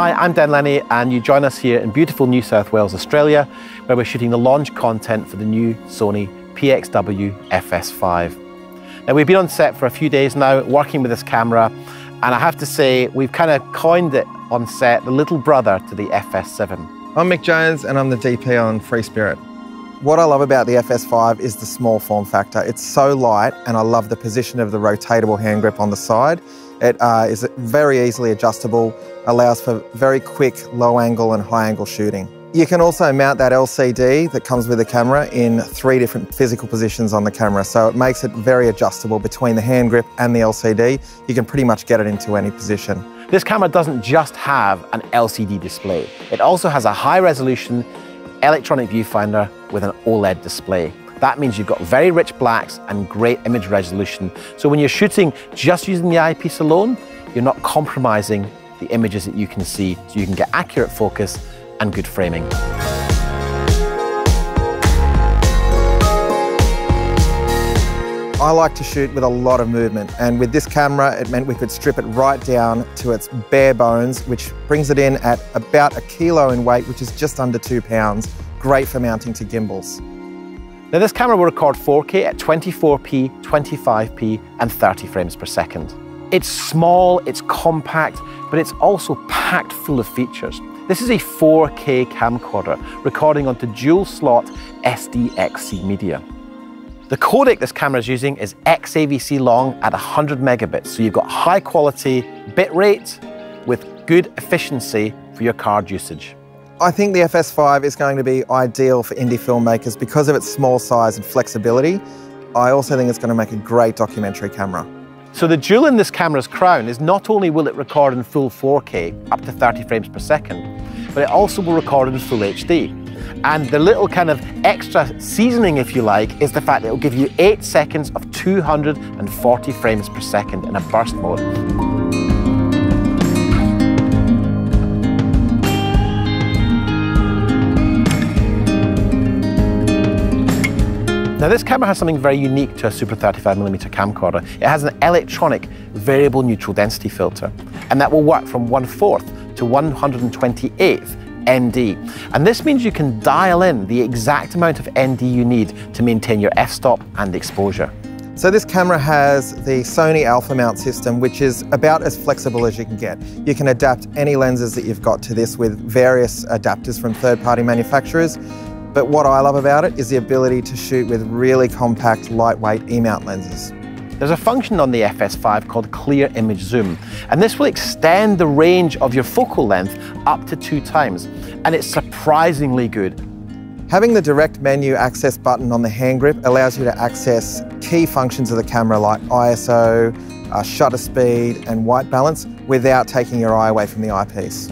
Hi, I'm Lennie, and you join us here in beautiful New South Wales, Australia, where we're shooting the launch content for the new Sony PXW-FS5. Now, we've been on set for a few days now, working with this camera, and I have to say, we've kind of coined it on set the little brother to the FS7. I'm Mick Jones, and I'm the DP on Free Spirit. What I love about the FS5 is the small form factor. It's so light, and I love the position of the rotatable hand grip on the side. It is very easily adjustable, allows for very quick low angle and high angle shooting. You can also mount that LCD that comes with the camera in 3 different physical positions on the camera, so it makes it very adjustable between the hand grip and the LCD. You can pretty much get it into any position. This camera doesn't just have an LCD display. It also has a high resolution electronic viewfinder with an OLED display. That means you've got very rich blacks and great image resolution. So when you're shooting just using the eyepiece alone, you're not compromising the images that you can see, so you can get accurate focus and good framing. I like to shoot with a lot of movement, and with this camera it meant we could strip it right down to its bare bones, which brings it in at about 1 kilo in weight, which is just under 2 pounds. Great for mounting to gimbals. Now, this camera will record 4K at 24p, 25p and 30 frames per second. It's small, it's compact, but it's also packed full of features. This is a 4K camcorder recording onto dual slot SDXC media. The codec this camera is using is XAVC long at 100 megabits, so you've got high quality bit rate with good efficiency for your card usage. I think the FS5 is going to be ideal for indie filmmakers because of its small size and flexibility. I also think it's going to make a great documentary camera. So the jewel in this camera's crown is not only will it record in full 4K, up to 30 frames per second, but it also will record in full HD. And the little kind of extra seasoning, if you like, is the fact that it will give you 8 seconds of 240 frames per second in a burst mode. Now, this camera has something very unique to a Super 35mm camcorder. It has an electronic variable neutral density filter, and that will work from 1/4 to 1/128th ND. And this means you can dial in the exact amount of ND you need to maintain your f-stop and exposure. So this camera has the Sony Alpha Mount system, which is about as flexible as you can get. You can adapt any lenses that you've got to this with various adapters from third-party manufacturers. But what I love about it is the ability to shoot with really compact, lightweight E-mount lenses. There's a function on the FS5 called clear image zoom, and this will extend the range of your focal length up to 2 times, and it's surprisingly good. Having the direct menu access button on the hand grip allows you to access key functions of the camera like ISO, shutter speed and white balance without taking your eye away from the eyepiece.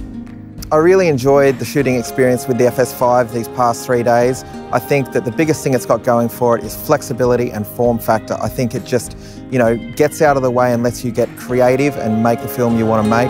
I really enjoyed the shooting experience with the FS5 these past 3 days. I think that the biggest thing it's got going for it is flexibility and form factor. I think it just, gets out of the way and lets you get creative and make the film you want to make.